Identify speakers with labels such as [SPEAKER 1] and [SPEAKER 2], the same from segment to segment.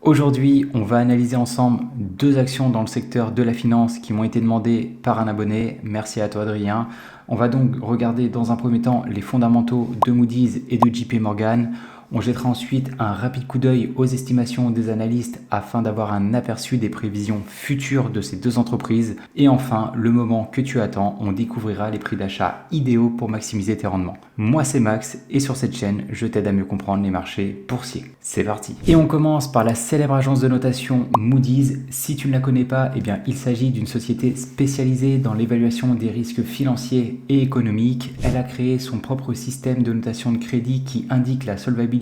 [SPEAKER 1] Aujourd'hui, on va analyser ensemble deux actions dans le secteur de la finance qui m'ont été demandées par un abonné. Merci à toi Adrien. On va donc regarder dans un premier temps les fondamentaux de Moody's et de JP Morgan. On jettera ensuite un rapide coup d'œil aux estimations des analystes afin d'avoir un aperçu des prévisions futures de ces deux entreprises. Et enfin, le moment que tu attends, on découvrira les prix d'achat idéaux pour maximiser tes rendements. Moi c'est Max et sur cette chaîne, je t'aide à mieux comprendre les marchés boursiers. C'est parti. Et on commence par la célèbre agence de notation Moody's. Si tu ne la connais pas, il s'agit d'une société spécialisée dans l'évaluation des risques financiers et économiques. Elle a créé son propre système de notation de crédit qui indique la solvabilité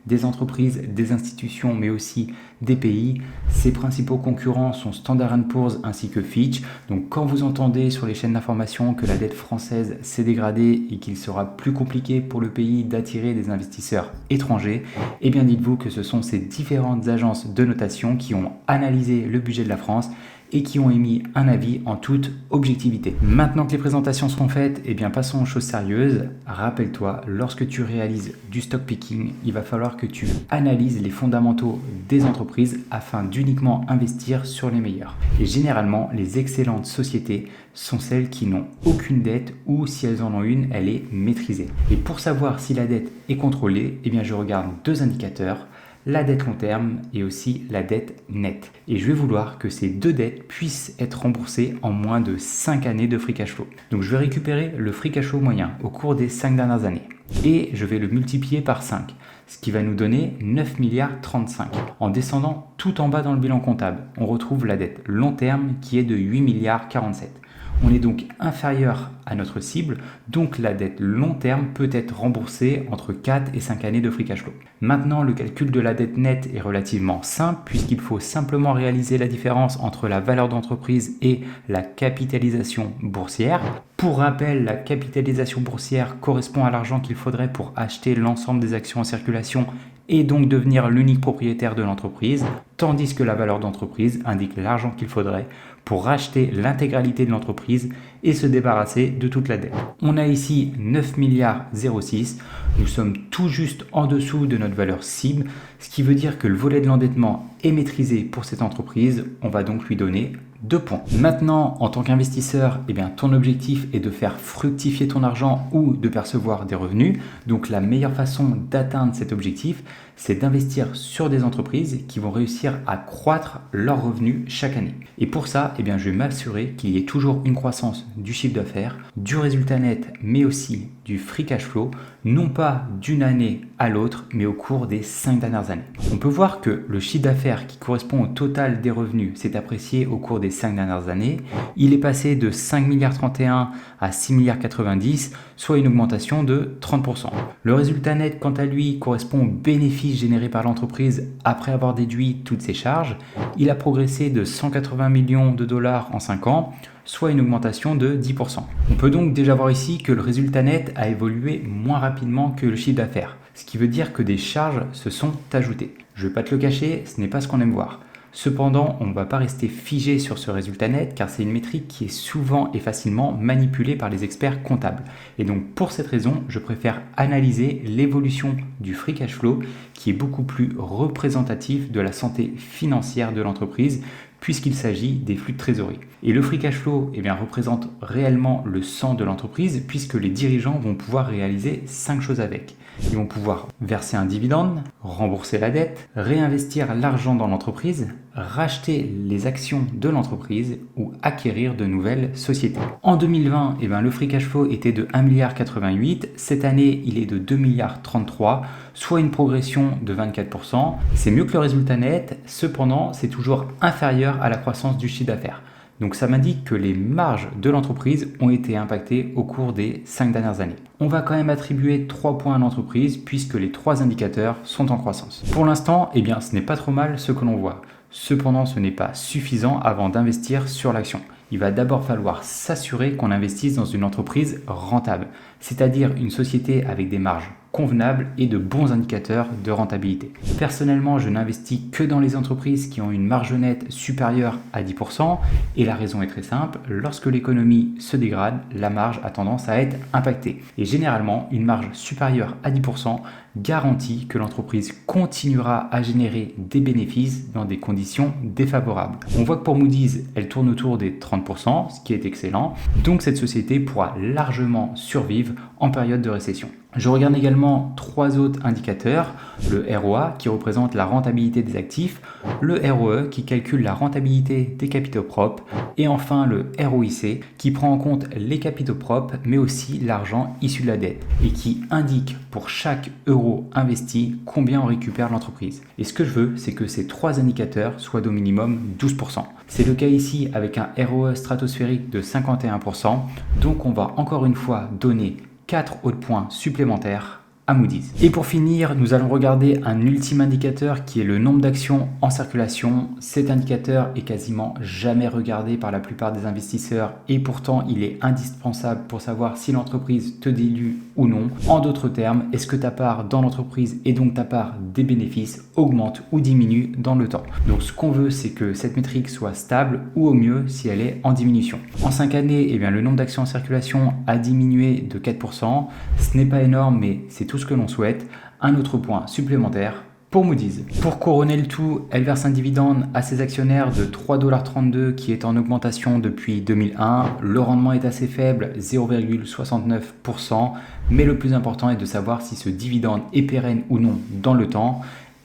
[SPEAKER 1] des entreprises, des institutions, mais aussi des pays. Ses principaux concurrents sont Standard & Poor's ainsi que Fitch. Donc quand vous entendez sur les chaînes d'information que la dette française s'est dégradée et qu'il sera plus compliqué pour le pays d'attirer des investisseurs étrangers, dites-vous que ce sont ces différentes agences de notation qui ont analysé le budget de la France et qui ont émis un avis en toute objectivité. Maintenant que les présentations seront faites, passons aux choses sérieuses. Rappelle-toi, lorsque tu réalises du stock picking, il va falloir que tu analyses les fondamentaux des entreprises afin d'uniquement investir sur les meilleurs. Et généralement, les excellentes sociétés sont celles qui n'ont aucune dette ou si elles en ont une, elle est maîtrisée. Et pour savoir si la dette est contrôlée, je regarde deux indicateurs. La dette long terme et aussi la dette nette. Et je vais vouloir que ces deux dettes puissent être remboursées en moins de 5 années de free cash flow. Donc je vais récupérer le free cash flow moyen au cours des 5 dernières années et je vais le multiplier par 5, ce qui va nous donner 9 milliards 35. En descendant tout en bas dans le bilan comptable, on retrouve la dette long terme qui est de 8 milliards 47. On est donc inférieur à notre cible, donc la dette long terme peut être remboursée entre 4 et 5 années de free cash flow. Maintenant, le calcul de la dette nette est relativement simple puisqu'il faut simplement réaliser la différence entre la valeur d'entreprise et la capitalisation boursière. Pour rappel, la capitalisation boursière correspond à l'argent qu'il faudrait pour acheter l'ensemble des actions en circulation et donc devenir l'unique propriétaire de l'entreprise, tandis que la valeur d'entreprise indique l'argent qu'il faudrait pour racheter l'intégralité de l'entreprise et se débarrasser de toute la dette. On a ici 9 milliards 06, nous sommes tout juste en dessous de notre valeur cible, ce qui veut dire que le volet de l'endettement est maîtrisé pour cette entreprise, on va donc lui donner 2 points. Maintenant, en tant qu'investisseur, ton objectif est de faire fructifier ton argent ou de percevoir des revenus. Donc la meilleure façon d'atteindre cet objectif, c'est d'investir sur des entreprises qui vont réussir à croître leurs revenus chaque année. Et pour ça, je vais m'assurer qu'il y ait toujours une croissance du chiffre d'affaires, du résultat net, mais aussi du free cash flow, non pas d'une année à l'autre, mais au cours des 5 dernières années. On peut voir que le chiffre d'affaires qui correspond au total des revenus s'est apprécié au cours des 5 dernières années. Il est passé de 5 milliards 31 à 6 milliards 90, soit une augmentation de 30%. Le résultat net, quant à lui, correspond au bénéfice généré par l'entreprise après avoir déduit toutes ses charges. Il a progressé de 180 millions de dollars en 5 ans, soit une augmentation de 10%. On peut donc déjà voir ici que le résultat net a évolué moins rapidement que le chiffre d'affaires, ce qui veut dire que des charges se sont ajoutées. Je ne vais pas te le cacher, ce n'est pas ce qu'on aime voir. Cependant, on ne va pas rester figé sur ce résultat net car c'est une métrique qui est souvent et facilement manipulée par les experts comptables. Et donc pour cette raison, je préfère analyser l'évolution du free cash flow qui est beaucoup plus représentatif de la santé financière de l'entreprise puisqu'il s'agit des flux de trésorerie. Et le free cash flow représente réellement le sang de l'entreprise puisque les dirigeants vont pouvoir réaliser 5 choses avec. Ils vont pouvoir verser un dividende, rembourser la dette, réinvestir l'argent dans l'entreprise, racheter les actions de l'entreprise ou acquérir de nouvelles sociétés. En 2020, le free cash flow était de 1 milliard 88. Cette année, il est de 2 milliards 33, soit une progression de 24%. C'est mieux que le résultat net, cependant, c'est toujours inférieur à la croissance du chiffre d'affaires. Donc ça m'indique que les marges de l'entreprise ont été impactées au cours des 5 dernières années. On va quand même attribuer 3 points à l'entreprise puisque les 3 indicateurs sont en croissance. Pour l'instant, ce n'est pas trop mal ce que l'on voit. Cependant, ce n'est pas suffisant avant d'investir sur l'action. Il va d'abord falloir s'assurer qu'on investisse dans une entreprise rentable, c'est-à-dire une société avec des marges convenable et de bons indicateurs de rentabilité. Personnellement, je n'investis que dans les entreprises qui ont une marge nette supérieure à 10% et la raison est très simple, lorsque l'économie se dégrade, la marge a tendance à être impactée. Et généralement, une marge supérieure à 10% garantit que l'entreprise continuera à générer des bénéfices dans des conditions défavorables. On voit que pour Moody's, elle tourne autour des 30%, ce qui est excellent. Donc cette société pourra largement survivre en période de récession. Je regarde également 3 autres indicateurs, le ROA qui représente la rentabilité des actifs, le ROE qui calcule la rentabilité des capitaux propres et enfin le ROIC qui prend en compte les capitaux propres mais aussi l'argent issu de la dette et qui indique pour chaque euro investi combien on récupère l'entreprise. Et ce que je veux, c'est que ces 3 indicateurs soient d'au minimum 12%. C'est le cas ici avec un ROE stratosphérique de 51%, donc on va encore une fois donner 4 autres points supplémentaires à Moody's. Et pour finir, nous allons regarder un ultime indicateur qui est le nombre d'actions en circulation. Cet indicateur est quasiment jamais regardé par la plupart des investisseurs et pourtant il est indispensable pour savoir si l'entreprise te dilue ou non. En d'autres termes, est-ce que ta part dans l'entreprise et donc ta part des bénéfices augmente ou diminue dans le temps. Donc ce qu'on veut, c'est que cette métrique soit stable ou au mieux si elle est en diminution. En 5 années, eh bien, le nombre d'actions en circulation a diminué de 4%. Ce n'est pas énorme, mais c'est tout ce que l'on souhaite. Un autre point supplémentaire pour Moody's. Pour couronner le tout, elle verse un dividende à ses actionnaires de 3,32$ qui est en augmentation depuis 2001. Le rendement est assez faible, 0,69%, mais le plus important est de savoir si ce dividende est pérenne ou non dans le temps.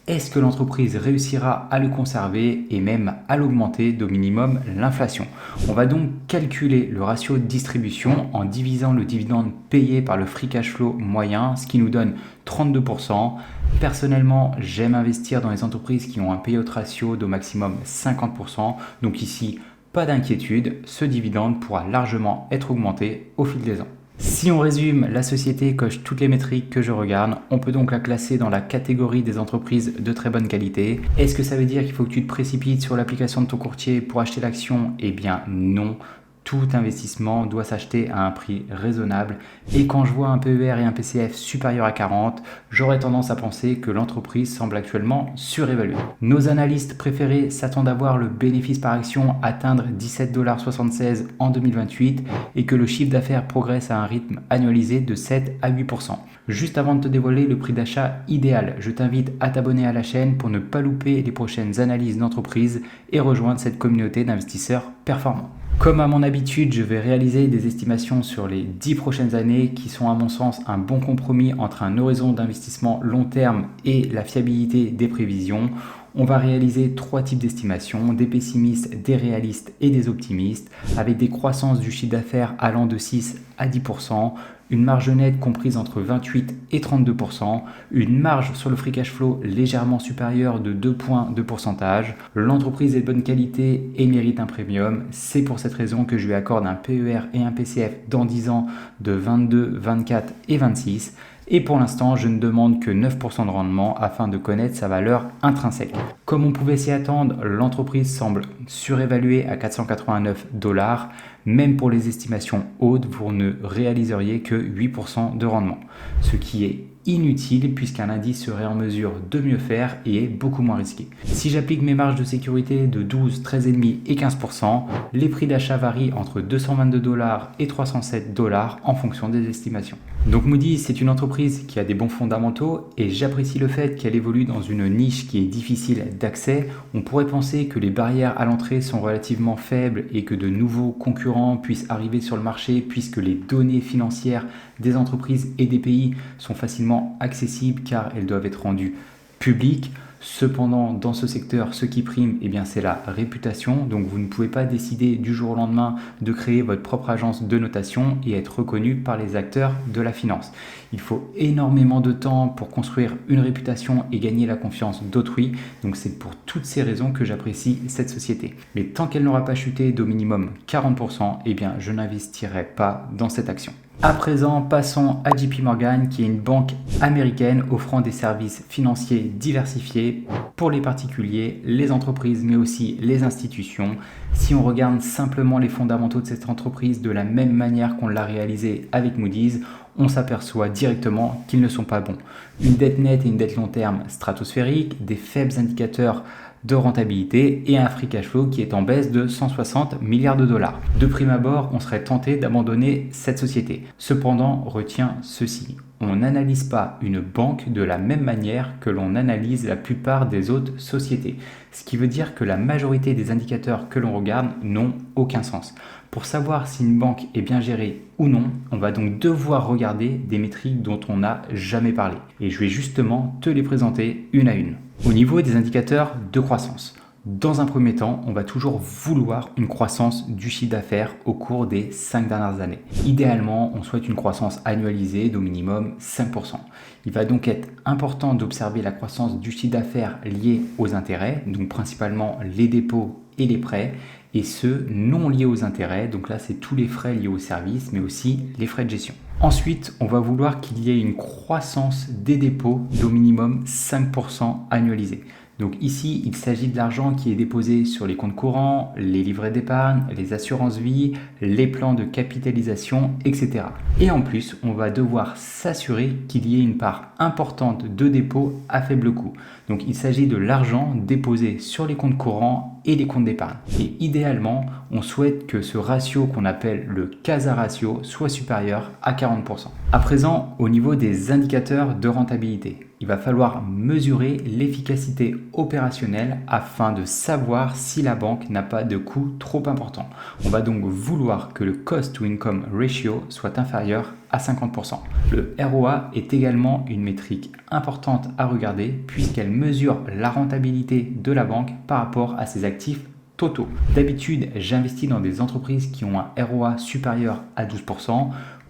[SPEAKER 1] Est-ce que l'entreprise réussira à le conserver et même à l'augmenter d'au minimum l'inflation? On va donc calculer le ratio de distribution en divisant le dividende payé par le free cash flow moyen, ce qui nous donne 32%. Personnellement, j'aime investir dans les entreprises qui ont un payout ratio d'au maximum 50%. Donc ici, pas d'inquiétude, ce dividende pourra largement être augmenté au fil des ans. Si on résume, la société coche toutes les métriques que je regarde. On peut donc la classer dans la catégorie des entreprises de très bonne qualité. Est-ce que ça veut dire qu'il faut que tu te précipites sur l'application de ton courtier pour acheter l'action? Eh bien non. Tout investissement doit s'acheter à un prix raisonnable et quand je vois un PER et un PCF supérieurs à 40, j'aurais tendance à penser que l'entreprise semble actuellement surévaluée. Nos analystes préférés s'attendent à voir le bénéfice par action atteindre 17,76$ en 2028 et que le chiffre d'affaires progresse à un rythme annualisé de 7 à 8%. Juste avant de te dévoiler le prix d'achat idéal, je t'invite à t'abonner à la chaîne pour ne pas louper les prochaines analyses d'entreprise et rejoindre cette communauté d'investisseurs performants. Comme à mon habitude, je vais réaliser des estimations sur les 10 prochaines années qui sont à mon sens un bon compromis entre un horizon d'investissement long terme et la fiabilité des prévisions. On va réaliser 3 types d'estimations, des pessimistes, des réalistes et des optimistes, avec des croissances du chiffre d'affaires allant de 6 à 10%, une marge nette comprise entre 28 et 32%, une marge sur le free cash flow légèrement supérieure de 2 points de pourcentage. L'entreprise est de bonne qualité et mérite un premium. C'est pour cette raison que je lui accorde un PER et un PCF dans 10 ans de 22, 24 et 26. Et pour l'instant, je ne demande que 9% de rendement afin de connaître sa valeur intrinsèque. Comme on pouvait s'y attendre, l'entreprise semble surévaluée à 489$. Même pour les estimations hautes, vous ne réaliseriez que 8% de rendement, ce qui est inutile puisqu'un indice serait en mesure de mieux faire et est beaucoup moins risqué. Si j'applique mes marges de sécurité de 12, 13,5 et 15%, les prix d'achat varient entre 222$ et 307$ en fonction des estimations. Donc Moody's, c'est une entreprise qui a des bons fondamentaux et j'apprécie le fait qu'elle évolue dans une niche qui est difficile d'accès. On pourrait penser que les barrières à l'entrée sont relativement faibles et que de nouveaux concurrents puissent arriver sur le marché puisque les données financières des entreprises et des pays sont facilement accessibles car elles doivent être rendues publiques. Cependant, dans ce secteur, ce qui prime, eh bien, c'est la réputation. Donc, vous ne pouvez pas décider du jour au lendemain de créer votre propre agence de notation et être reconnu par les acteurs de la finance. Il faut énormément de temps pour construire une réputation et gagner la confiance d'autrui. Donc, c'est pour toutes ces raisons que j'apprécie cette société. Mais tant qu'elle n'aura pas chuté d'au minimum 40%, eh bien, je n'investirai pas dans cette action. À présent, passons à JP Morgan, qui est une banque américaine offrant des services financiers diversifiés pour les particuliers, les entreprises, mais aussi les institutions. Si on regarde simplement les fondamentaux de cette entreprise de la même manière qu'on l'a réalisé avec Moody's, on s'aperçoit directement qu'ils ne sont pas bons. Une dette nette et une dette long terme stratosphérique, des faibles indicateurs de rentabilité et un free cash flow qui est en baisse de 160 milliards de dollars. De prime abord, on serait tenté d'abandonner cette société. Cependant, retiens ceci. On n'analyse pas une banque de la même manière que l'on analyse la plupart des autres sociétés. Ce qui veut dire que la majorité des indicateurs que l'on regarde n'ont aucun sens. Pour savoir si une banque est bien gérée ou non, on va donc devoir regarder des métriques dont on n'a jamais parlé. Et je vais justement te les présenter une à une. Au niveau des indicateurs de croissance, dans un premier temps, on va toujours vouloir une croissance du chiffre d'affaires au cours des 5 dernières années. Idéalement, on souhaite une croissance annualisée d'au minimum 5%. Il va donc être important d'observer la croissance du chiffre d'affaires liée aux intérêts, donc principalement les dépôts et les prêts, et ceux non liés aux intérêts, donc là c'est tous les frais liés au service, mais aussi les frais de gestion. Ensuite, on va vouloir qu'il y ait une croissance des dépôts d'au minimum 5% annualisé. Donc ici, il s'agit de l'argent qui est déposé sur les comptes courants, les livrets d'épargne, les assurances vie, les plans de capitalisation, etc. Et en plus, on va devoir s'assurer qu'il y ait une part importante de dépôts à faible coût. Donc il s'agit de l'argent déposé sur les comptes courants et les comptes d'épargne. Et idéalement, on souhaite que ce ratio qu'on appelle le CASA ratio soit supérieur à 40%. À présent, au niveau des indicateurs de rentabilité, il va falloir mesurer l'efficacité opérationnelle afin de savoir si la banque n'a pas de coût trop important. On va donc vouloir que le cost to income ratio soit inférieur à 50%. Le ROA est également une métrique importante à regarder puisqu'elle mesure la rentabilité de la banque par rapport à ses actifs totaux. D'habitude, j'investis dans des entreprises qui ont un ROA supérieur à 12%.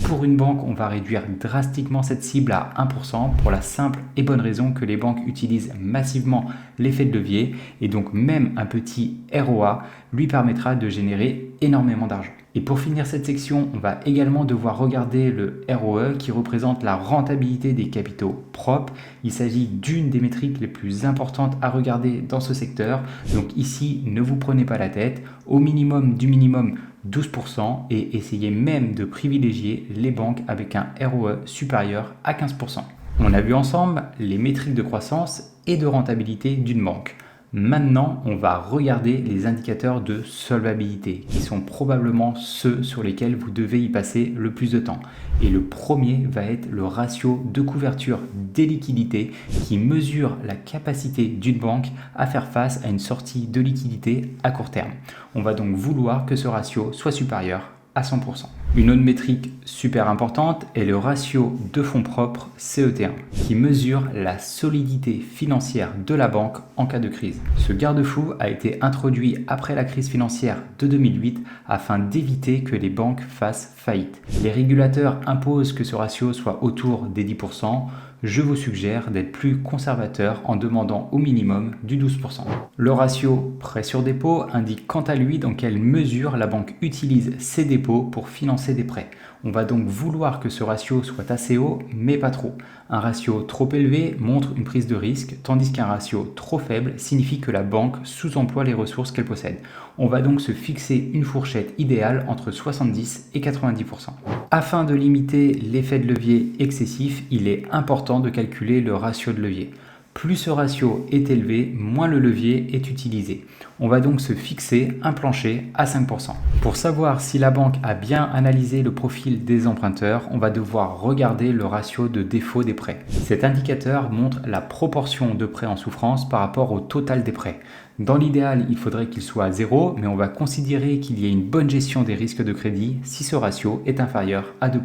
[SPEAKER 1] Pour une banque, on va réduire drastiquement cette cible à 1% pour la simple et bonne raison que les banques utilisent massivement l'effet de levier et donc même un petit ROA lui permettra de générer énormément d'argent. Et pour finir cette section, on va également devoir regarder le ROE qui représente la rentabilité des capitaux propres. Il s'agit d'une des métriques les plus importantes à regarder dans ce secteur. Donc ici, ne vous prenez pas la tête. Au minimum du minimum, 12% et essayez même de privilégier les banques avec un ROE supérieur à 15%. On a vu ensemble les métriques de croissance et de rentabilité d'une banque. Maintenant, on va regarder les indicateurs de solvabilité qui sont probablement ceux sur lesquels vous devez y passer le plus de temps. Et le premier va être le ratio de couverture des liquidités qui mesure la capacité d'une banque à faire face à une sortie de liquidité à court terme. On va donc vouloir que ce ratio soit supérieur à 100%. Une autre métrique super importante est le ratio de fonds propres CET1 qui mesure la solidité financière de la banque en cas de crise. Ce garde-fou a été introduit après la crise financière de 2008 afin d'éviter que les banques fassent faillite. Les régulateurs imposent que ce ratio soit autour des 10%. Je vous suggère d'être plus conservateur en demandant au minimum du 12%. Le ratio prêt sur dépôt indique quant à lui dans quelle mesure la banque utilise ses dépôts pour financer des prêts. On va donc vouloir que ce ratio soit assez haut, mais pas trop. Un ratio trop élevé montre une prise de risque, tandis qu'un ratio trop faible signifie que la banque sous-emploie les ressources qu'elle possède. On va donc se fixer une fourchette idéale entre 70 et 90%. Afin de limiter l'effet de levier excessif, il est important de calculer le ratio de levier. Plus ce ratio est élevé, moins le levier est utilisé. On va donc se fixer un plancher à 5%. Pour savoir si la banque a bien analysé le profil des emprunteurs, on va devoir regarder le ratio de défaut des prêts. Cet indicateur montre la proportion de prêts en souffrance par rapport au total des prêts. Dans l'idéal, il faudrait qu'il soit à 0, mais on va considérer qu'il y ait une bonne gestion des risques de crédit si ce ratio est inférieur à 2%.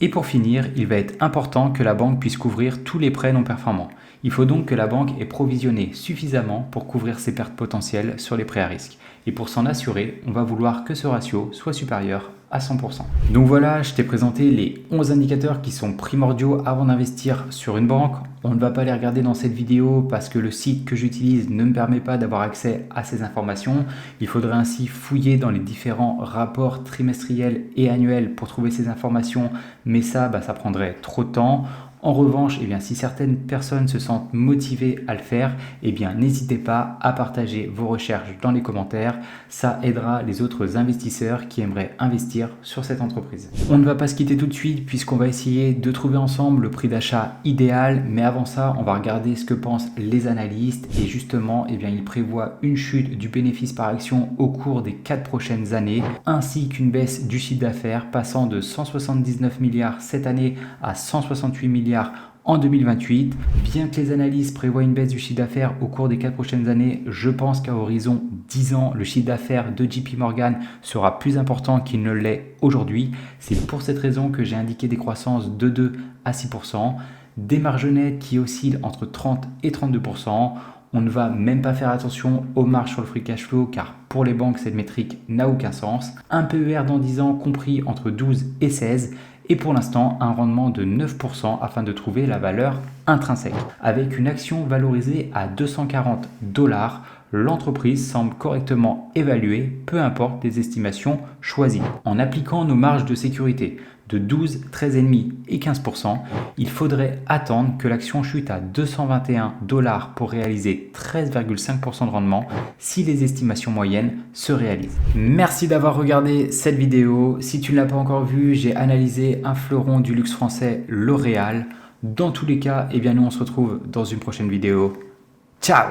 [SPEAKER 1] Et pour finir, il va être important que la banque puisse couvrir tous les prêts non performants. Il faut donc que la banque ait provisionné suffisamment pour couvrir ses pertes potentielles sur les prêts à risque. Et pour s'en assurer, on va vouloir que ce ratio soit supérieur à 100%. Donc voilà, je t'ai présenté les 11 indicateurs qui sont primordiaux avant d'investir sur une banque. On ne va pas les regarder dans cette vidéo parce que le site que j'utilise ne me permet pas d'avoir accès à ces informations. Il faudrait ainsi fouiller dans les différents rapports trimestriels et annuels pour trouver ces informations, mais ça prendrait trop de temps. En revanche, si certaines personnes se sentent motivées à le faire, n'hésitez pas à partager vos recherches dans les commentaires. Ça aidera les autres investisseurs qui aimeraient investir sur cette entreprise. On ne va pas se quitter tout de suite puisqu'on va essayer de trouver ensemble le prix d'achat idéal. Mais avant ça, on va regarder ce que pensent les analystes. Et justement, ils prévoient une chute du bénéfice par action au cours des 4 prochaines années, ainsi qu'une baisse du chiffre d'affaires passant de 179 milliards cette année à 168 milliards en 2028. Bien que les analyses prévoient une baisse du chiffre d'affaires au cours des 4 prochaines années, je pense qu'à horizon 10 ans, le chiffre d'affaires de JP Morgan sera plus important qu'il ne l'est aujourd'hui. C'est pour cette raison que j'ai indiqué des croissances de 2 à 6%, des marges nettes qui oscillent entre 30 et 32%. On ne va même pas faire attention aux marges sur le free cash flow car pour les banques, cette métrique n'a aucun sens. Un PER dans 10 ans compris entre 12 et 16 et pour l'instant un rendement de 9% afin de trouver la valeur intrinsèque. Avec une action valorisée à 240 $, l'entreprise semble correctement évaluée, peu importe les estimations choisies. En appliquant nos marges de sécurité de 12, 13,5 et 15%, il faudrait attendre que l'action chute à 221 $ pour réaliser 13,5% de rendement si les estimations moyennes se réalisent. Merci d'avoir regardé cette vidéo. Si tu ne l'as pas encore vue, j'ai analysé un fleuron du luxe français, L'Oréal. Dans tous les cas, nous on se retrouve dans une prochaine vidéo. Ciao!